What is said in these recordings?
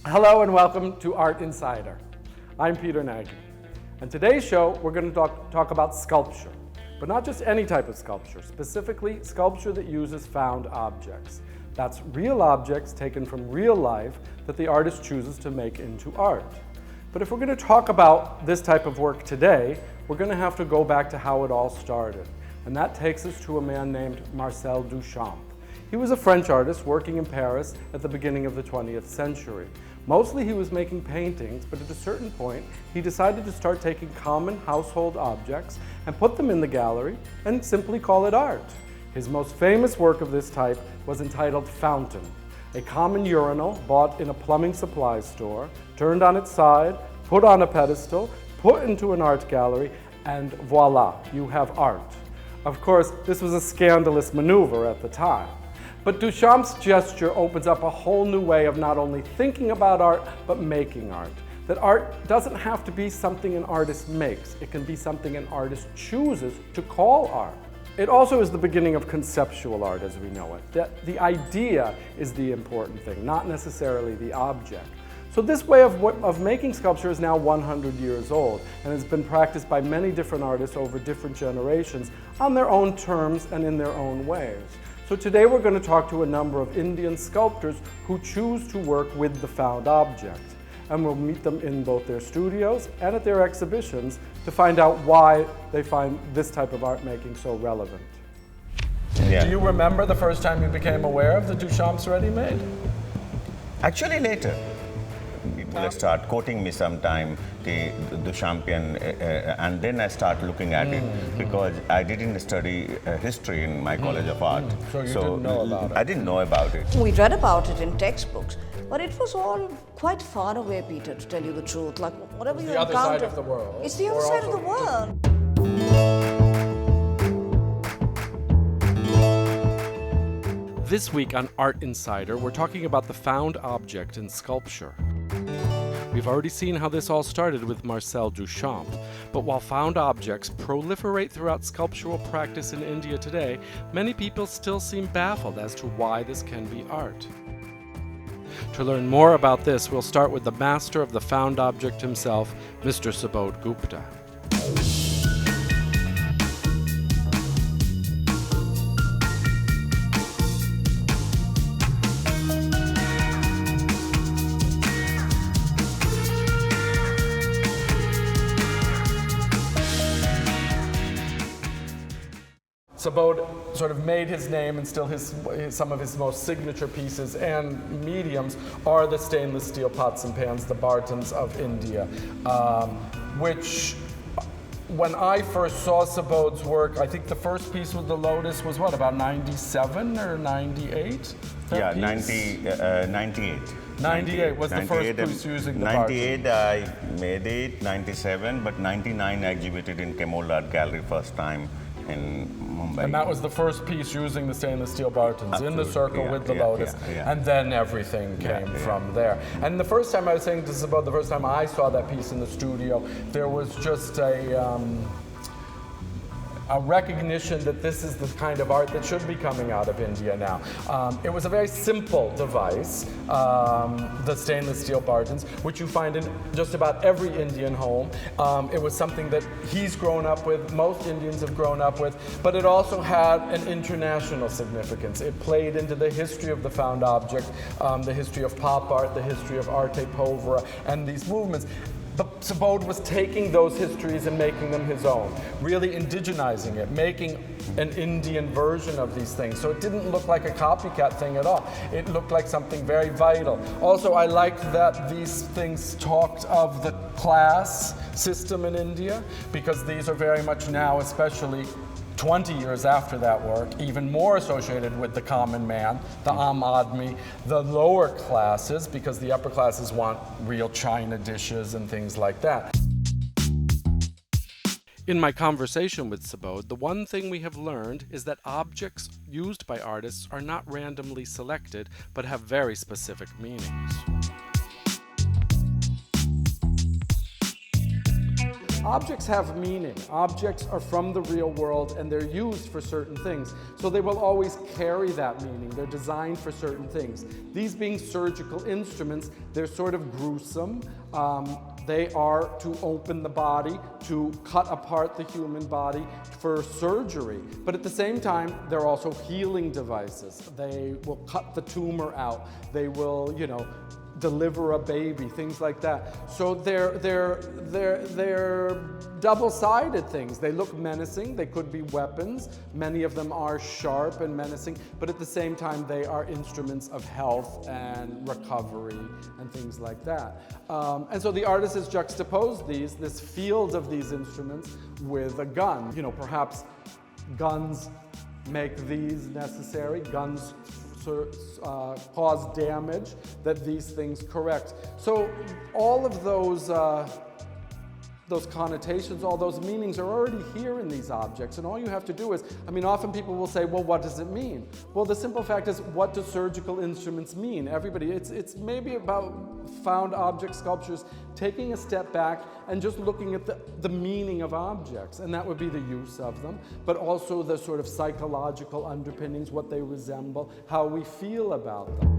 Hello and welcome to Art Insider. I'm Peter Nagy, and today's show we're going to talk about sculpture, but not just any type of sculpture, specifically sculpture that uses found objects. That's real objects taken from real life that the artist chooses to make into art. But if we're going to talk about this type of work today, we're going to have to go back to how it all started, and that takes us to a man named Marcel Duchamp. He was a French artist working in Paris at the beginning of the 20th century. Mostly he was making paintings, but at a certain point he decided to start taking common household objects and put them in the gallery and simply call it art. His most famous work of this type was entitled Fountain, a common urinal bought in a plumbing supply store, turned on its side, put on a pedestal, put into an art gallery, and voila, you have art. Of course, this was a scandalous maneuver at the time. But Duchamp's gesture opens up a whole new way of not only thinking about art, but making art. That art doesn't have to be something an artist makes. It can be something an artist chooses to call art. It also is the beginning of conceptual art as we know it. That the idea is the important thing, not necessarily the object. So this way of making sculpture is now 100 years old and has been practiced by many different artists over different generations on their own terms and in their own ways. So today we're going to talk to a number of Indian sculptors who choose to work with the found object. And we'll meet them in both their studios and at their exhibitions to find out why they find this type of art making so relevant. Yeah. Do you remember the first time you became aware of the Duchamp's ready-made? Actually later. People start quoting me sometime, the Duchampian, and then I start looking at it because I didn't study history in my College of Art. So you didn't know about it? I didn't know about it. We read about it in textbooks, but it was all quite far away, Peter, to tell you the truth. Like whatever you the encounter. other side of the world. It's the other Or side of also- the world. This week on Art Insider, we're talking about the found object in sculpture. We've already seen how this all started with Marcel Duchamp, but while found objects proliferate throughout sculptural practice in India today, many people still seem baffled as to why this can be art. To learn more about this, we'll start with the master of the found object himself, Mr. Subodh Gupta. Subodh sort of made his name, and still some of his most signature pieces and mediums are the stainless steel pots and pans, the Bartons of India, which when I first saw Subodh's work, I think the first piece with the Lotus was what, about 97 or 98? Yeah, 98. 98 was the first piece using the 98 I made it, 97, but 99 I exhibited in Kemol Art Gallery first time in Mumbai. And that was the first piece using the stainless steel Bartons in the Absolutely, circle yeah, with the yeah, Lotus, yeah. and then everything came from there. And the first time I was saying this is about the first time I saw that piece in the studio, there was just a recognition that this is the kind of art that should be coming out of India now. It was a very simple device, the stainless steel Bartons, which you find in just about every Indian home. It was something that he's grown up with, most Indians have grown up with, but it also had an international significance. It played into the history of the found object, the history of pop art, the history of arte povera, and these movements. But Subodh was taking those histories and making them his own, really indigenizing it, making an Indian version of these things. So it didn't look like a copycat thing at all. It looked like something very vital. Also, I liked that these things talked of the class system in India, because these are very much now, especially 20 years after that work, even more associated with the common man, the Aam Aadmi, the lower classes, because the upper classes want real china dishes and things like that. In my conversation with Subodh, the one thing we have learned is that objects used by artists are not randomly selected, but have very specific meanings. Objects have meaning. Objects are from the real world and they're used for certain things. So they will always carry that meaning. They're designed for certain things. These being surgical instruments, they're sort of gruesome. They are to open the body, to cut apart the human body for surgery. But at the same time, they're also healing devices. They will cut the tumor out. They will, deliver a baby, things like that. So they're double-sided things. They look menacing. They could be weapons. Many of them are sharp and menacing, but at the same time, they are instruments of health and recovery and things like that. And so the artist has juxtaposed this field of these instruments with a gun. Perhaps guns make these necessary. Guns cause damage that these things correct. So all of those connotations, all those meanings are already here in these objects, and all you have to do is, often people will say, well, what does it mean? Well, the simple fact is, what do surgical instruments mean? Everybody, it's maybe about found object sculptures taking a step back and just looking at the meaning of objects, and that would be the use of them, but also the sort of psychological underpinnings, what they resemble, how we feel about them.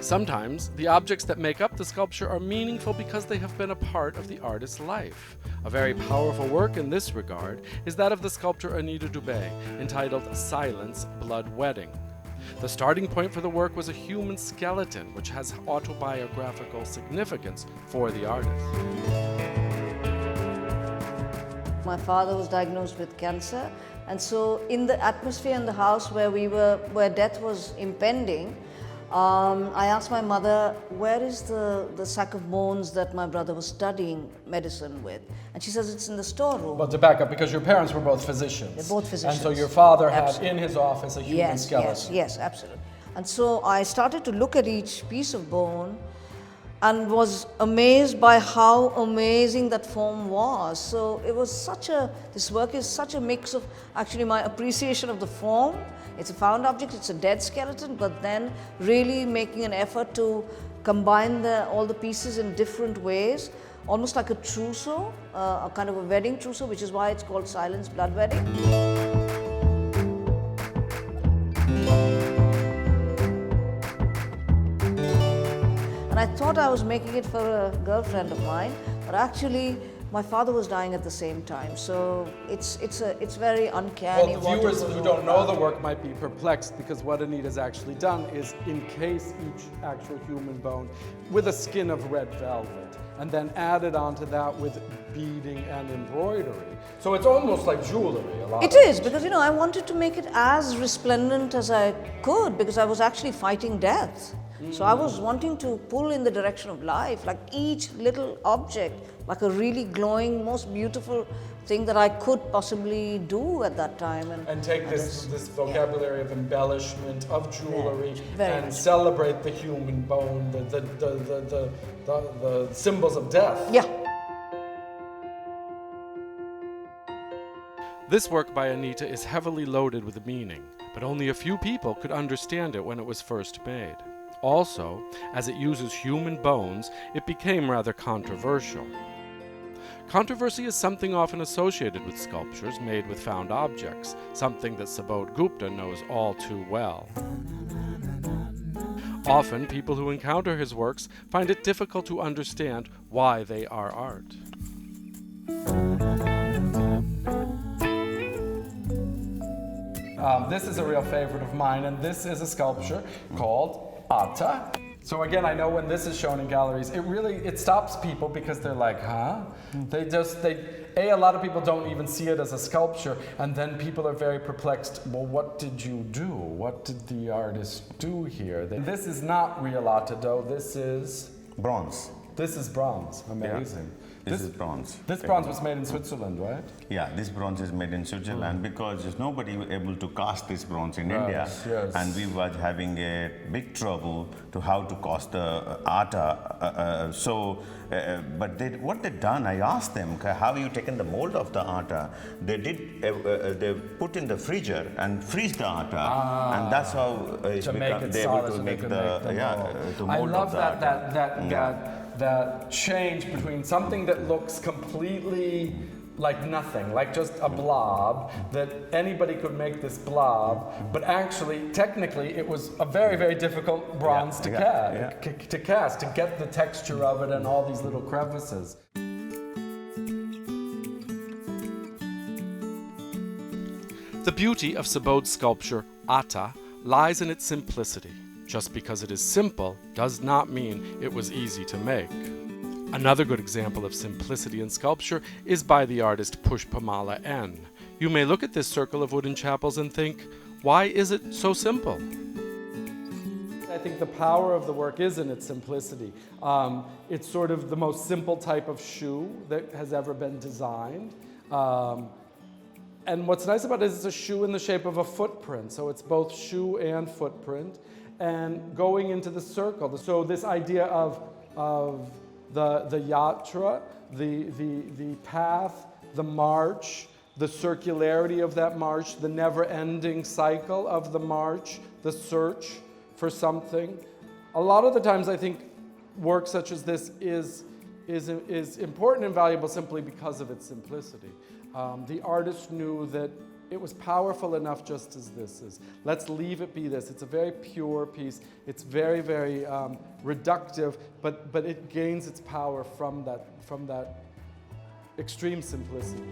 Sometimes, the objects that make up the sculpture are meaningful because they have been a part of the artist's life. A very powerful work in this regard is that of the sculptor Anita Dubé, entitled Silence, Blood Wedding. The starting point for the work was a human skeleton, which has autobiographical significance for the artist. My father was diagnosed with cancer, and so in the atmosphere in the house where death was impending, I asked my mother, where is the sack of bones that my brother was studying medicine with? And she says it's in the storeroom. But to back up, because your parents were both physicians. They're both physicians. And so your father had Absolutely. in his office a human skeleton. Yes, absolutely. And so I started to look at each piece of bone and was amazed by how amazing that form was. So it was this work is such a mix of actually my appreciation of the form. It's a found object, it's a dead skeleton, but then really making an effort to combine all the pieces in different ways, almost like a trousseau, a kind of a wedding trousseau, which is why it's called Silence, Blood Wedding. And I thought I was making it for a girlfriend of mine, but actually my father was dying at the same time, so it's very uncanny. Well, the viewers who don't know the work might be perplexed, because what Anita's actually done is encase each actual human bone with a skin of red velvet, and then added onto that with beading and embroidery. So it's almost like jewelry, a lot. It is, because I wanted to make it as resplendent as I could, because I was actually fighting death. So I was wanting to pull in the direction of life, like each little object, like a really glowing, most beautiful thing that I could possibly do at that time. And take this vocabulary of embellishment, of jewelry, very and much. celebrate the human bone, the symbols of death. Yeah. This work by Anita is heavily loaded with meaning, but only a few people could understand it when it was first made. Also, as it uses human bones, it became rather controversial. Controversy is something often associated with sculptures made with found objects, something that Subodh Gupta knows all too well. Often, people who encounter his works find it difficult to understand why they are art. This is a real favorite of mine, and this is a sculpture called Morte. So again, I know when this is shown in galleries, it stops people because they're like, huh? A lot of people don't even see it as a sculpture, and then people are very perplexed. Well, what did you do? What did the artist do here? This is not real arte dough. This is Bronze. This is bronze. Amazing. Yeah. This is bronze. This bronze was made in Switzerland, right? Yeah, this bronze is made in Switzerland because there's nobody able to cast this bronze in India. Yes. And we were having a big trouble to how to cast the art. What they done, I asked them, how have you taken the mold of the art? They put in the freezer and freeze the art. And that's how to make it they're solid, able to so make they the could make the mold. the I mold love of the art. that that change between something that looks completely like nothing, like just a blob, that anybody could make this blob, but actually, technically, it was a very, very difficult bronze to cast, to get the texture of it and all these little crevices. The beauty of Subodh's sculpture, Atta, lies in its simplicity. Just because it is simple does not mean it was easy to make. Another good example of simplicity in sculpture is by the artist Pushpamala N. You may look at this circle of wooden chapels and think, why is it so simple? I think the power of the work is in its simplicity. It's sort of the most simple type of shoe that has ever been designed. And what's nice about it is it's a shoe in the shape of a footprint, so it's both shoe and footprint, and going into the circle. So this idea of the yatra, the path, the march, the circularity of that march, the never-ending cycle of the march, the search for something. A lot of the times I think work such as this is important and valuable simply because of its simplicity. The artist knew that it was powerful enough just as this is. Let's leave it be this. It's a very pure piece. It's very, very reductive, but it gains its power from that extreme simplicity.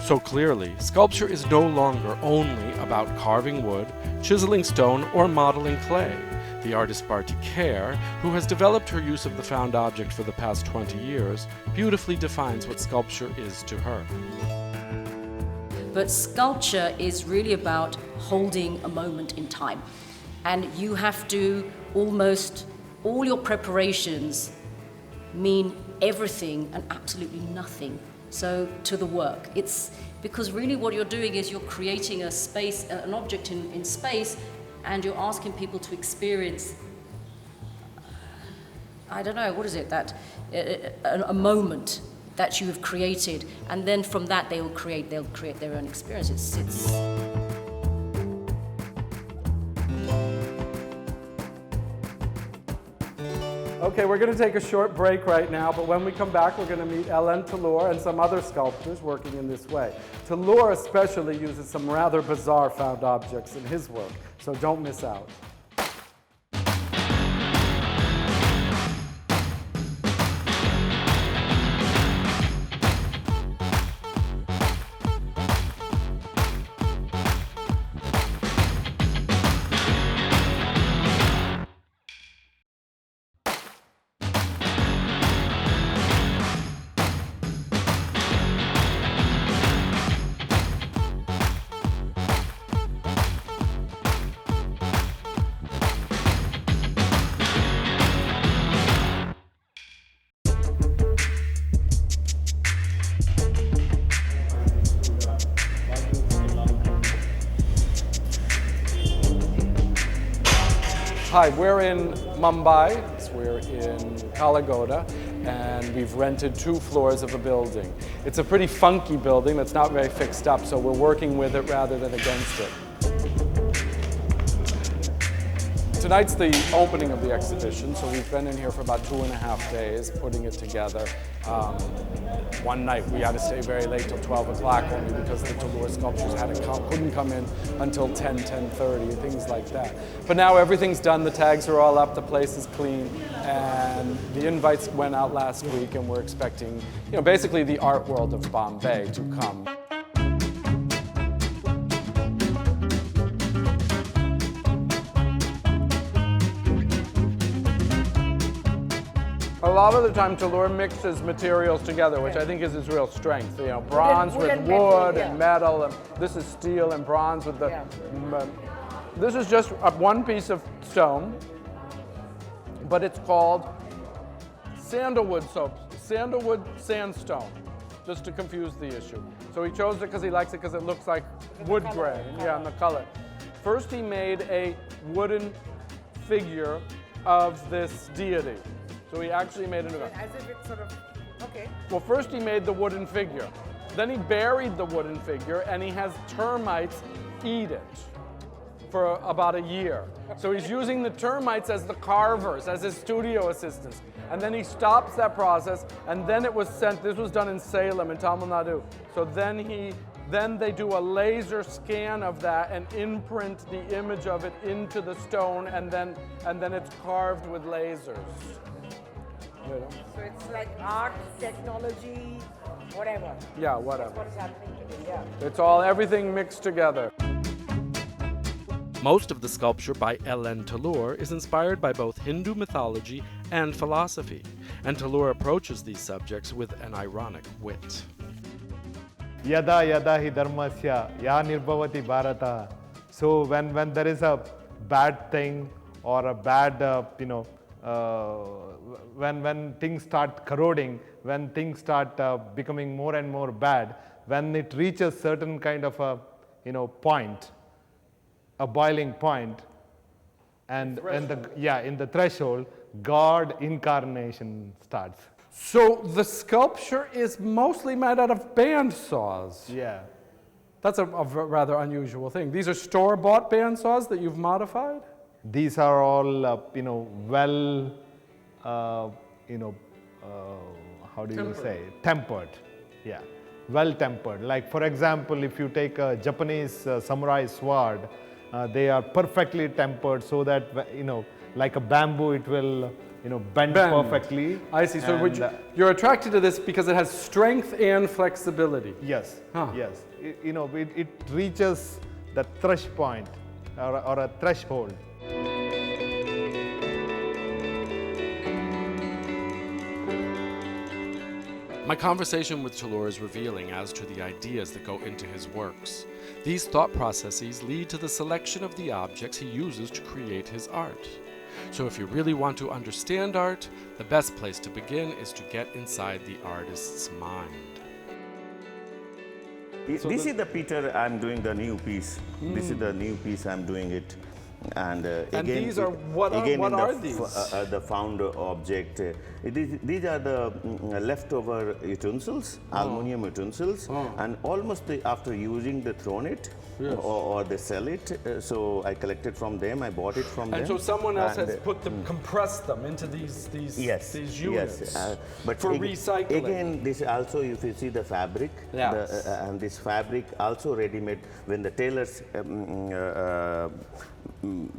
So clearly, sculpture is no longer only about carving wood, chiseling stone, or modeling clay. The artist Barti Kher, who has developed her use of the found object for the past 20 years, beautifully defines what sculpture is to her. But sculpture is really about holding a moment in time. And you have to almost, all your preparations mean everything and absolutely nothing. So to the work. It's because really what you're doing is you're creating a space, an object in space, and you're asking people to experience, I don't know, what is it, that a moment that you have created, and then from that they'll create their own experience. It's Okay, we're going to take a short break right now, but when we come back, we're going to meet Ellen Talor and some other sculptors working in this way. Talor especially uses some rather bizarre found objects in his work, so don't miss out. Hi, we're in Mumbai, we're in Kalagoda, and we've rented 2 floors of a building. It's a pretty funky building that's not very fixed up, so we're working with it rather than against it. Tonight's the opening of the exhibition, so we've been in here for about 2.5 days putting it together. One night we had to stay very late till 12 o'clock only because the Talor sculptures couldn't come in until 10:30, and things like that. But now everything's done, the tags are all up, the place is clean, and the invites went out last week, and we're expecting, basically the art world of Bombay to come. A lot of the time, Talor mixes materials together, which I think is his real strength. Bronze with wood and metal, and this is steel and bronze with the. This is just one piece of stone, but it's called sandalwood sandstone, just to confuse the issue. So he chose it because he likes it because it looks like wood grain, and the color. First, he made a wooden figure of this deity. So he actually made it. As if it's sort of, okay. Well, first he made the wooden figure. Then he buried the wooden figure, and he has termites eat it. for about a year. So he's using the termites as the carvers, as his studio assistants. And then he stops that process, and then it was sent, this was done in Salem, in Tamil Nadu. So then they do a laser scan of that and imprint the image of it into the stone, and then it's carved with lasers. You know? So it's like art, technology, whatever. Yeah, whatever. That's what is happening today, yeah. It's all, everything mixed together. Most of the sculpture by L.N. Tallur is inspired by both Hindu mythology and philosophy, and Tallur approaches these subjects with an ironic wit. Yada yada hi dharmasya ya nirbhavati bharata. So when there is a bad thing or a bad, when things start corroding, when things start becoming more and more bad, when it reaches certain kind of a, point, a boiling point, and in the threshold, God incarnation starts. So the sculpture is mostly made out of band saws. Yeah. That's a rather unusual thing. These are store-bought band saws that you've modified? These are all, how do you say? Tempered. Yeah. Well tempered. Like, for example, if you take a Japanese samurai sword, they are perfectly tempered so that, like a bamboo, it will, bend perfectly. I see. So you're attracted to this because it has strength and flexibility. Yes. Huh. Yes. It reaches the thresh point or a threshold. My conversation with Tallur is revealing as to the ideas that go into his works. These thought processes lead to the selection of the objects he uses to create his art. So if you really want to understand art, the best place to begin is to get inside the artist's mind. This is the Peter, I'm doing the new piece. This is the new piece, I'm doing it. And again, these are, what are these? The found object. These are the leftover utensils, aluminum utensils, and almost after using, they thrown it, or they sell it. So I collected from them. I bought it from them. And so someone else has compressed them into these yes, units but for recycling. Again, this also, if you see the fabric, and this fabric also ready-made. When the tailors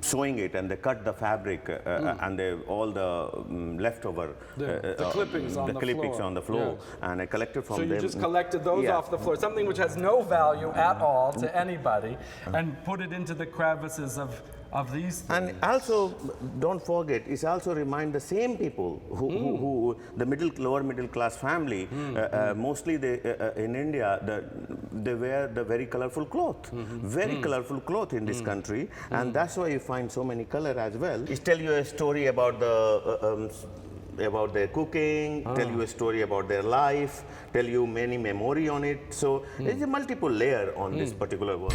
sewing it, and they cut the fabric and all the leftover the clippings on the floor, and I collected from them. So you just collected those off the floor, something which has no value at all to anybody, and put it into the crevices of these things. And also, don't forget, it also remind the same people who the lower middle class family, mostly in India, they wear the very colorful cloth, very colorful cloth in this country, and that's why you find so many color as well. It tell you a story about about their cooking, tell you a story about their life, tell you many memory on it. So there's a multiple layer on this particular work.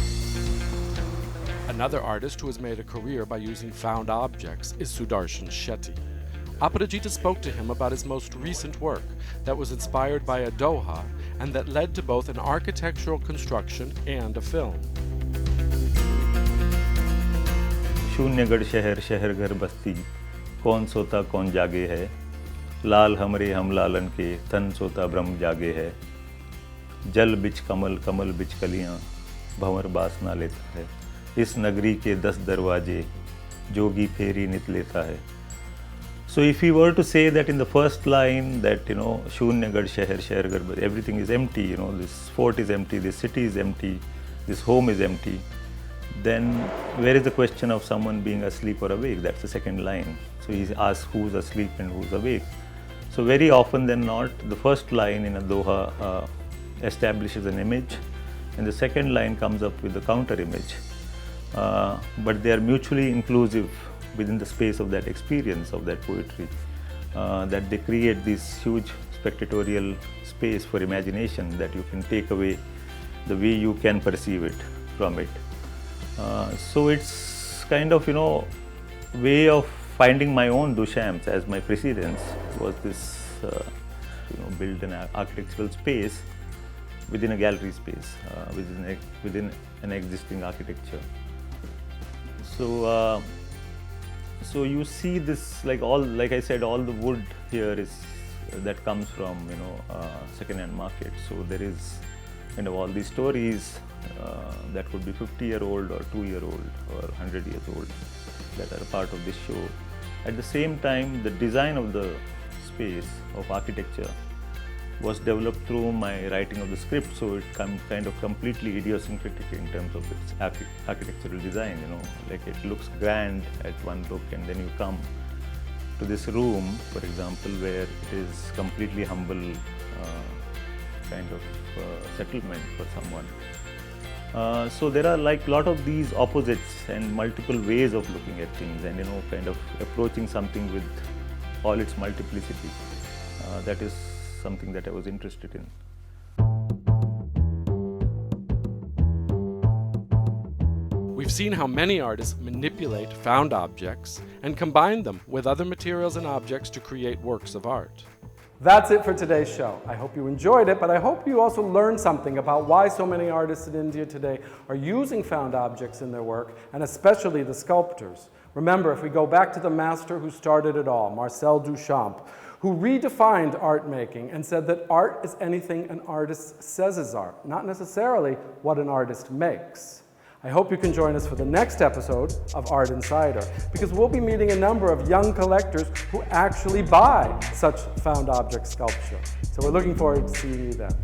Another artist who has made a career by using found objects is Sudarshan Shetty. Aparajita spoke to him about his most recent work that was inspired by a doha and that led to both an architectural construction and a film. शून्यगढ़ शहर शहर घर बस्ती कौन सोता कौन जागे है लाल हमरे हम लालन के तन सोता ब्रह्म जागे है जल बिच कमल कमल बिच कलियां भंवर बास ना लेता है इस नगरी के 10 दरवाजे जोगी फेरी नित लेता है. So if we were to say that in the first line that शून्यगढ़ शहर शहर घर everything is empty, this fort is empty, this city is empty, this home is empty, then where is the question of someone being asleep or awake? That's the second line. So he asks who's asleep and who's awake. So very often than not, the first line in a doha establishes an image, and the second line comes up with the counter image. But they are mutually inclusive within the space of that experience, of that poetry, that they create this huge spectatorial space for imagination that you can take away the way you can perceive it from it. So it's kind of, way of finding my own Duchamps as my precedence was this, build an architectural space within a gallery space, within an existing architecture. So you see this, like I said, all the wood here is that comes from second-hand market. So there is kind of all these stories that could be 50-year-old or 2-year-old or 100 years old that are a part of this show. At the same time, the design of the space of architecture was developed through my writing of the script, so it kind of completely idiosyncratic in terms of its architectural design. Like it looks grand at one look, and then you come to this room, for example, where it is completely humble kind of settlement for someone. So there are like a lot of these opposites and multiple ways of looking at things, and kind of approaching something with all its multiplicity. That is something that I was interested in. We've seen how many artists manipulate found objects and combine them with other materials and objects to create works of art. That's it for today's show. I hope you enjoyed it, but I hope you also learned something about why so many artists in India today are using found objects in their work, and especially the sculptors. Remember, if we go back to the master who started it all, Marcel Duchamp, who redefined art making and said that art is anything an artist says is art, not necessarily what an artist makes. I hope you can join us for the next episode of Art Insider, because we'll be meeting a number of young collectors who actually buy such found object sculpture. So we're looking forward to seeing you then.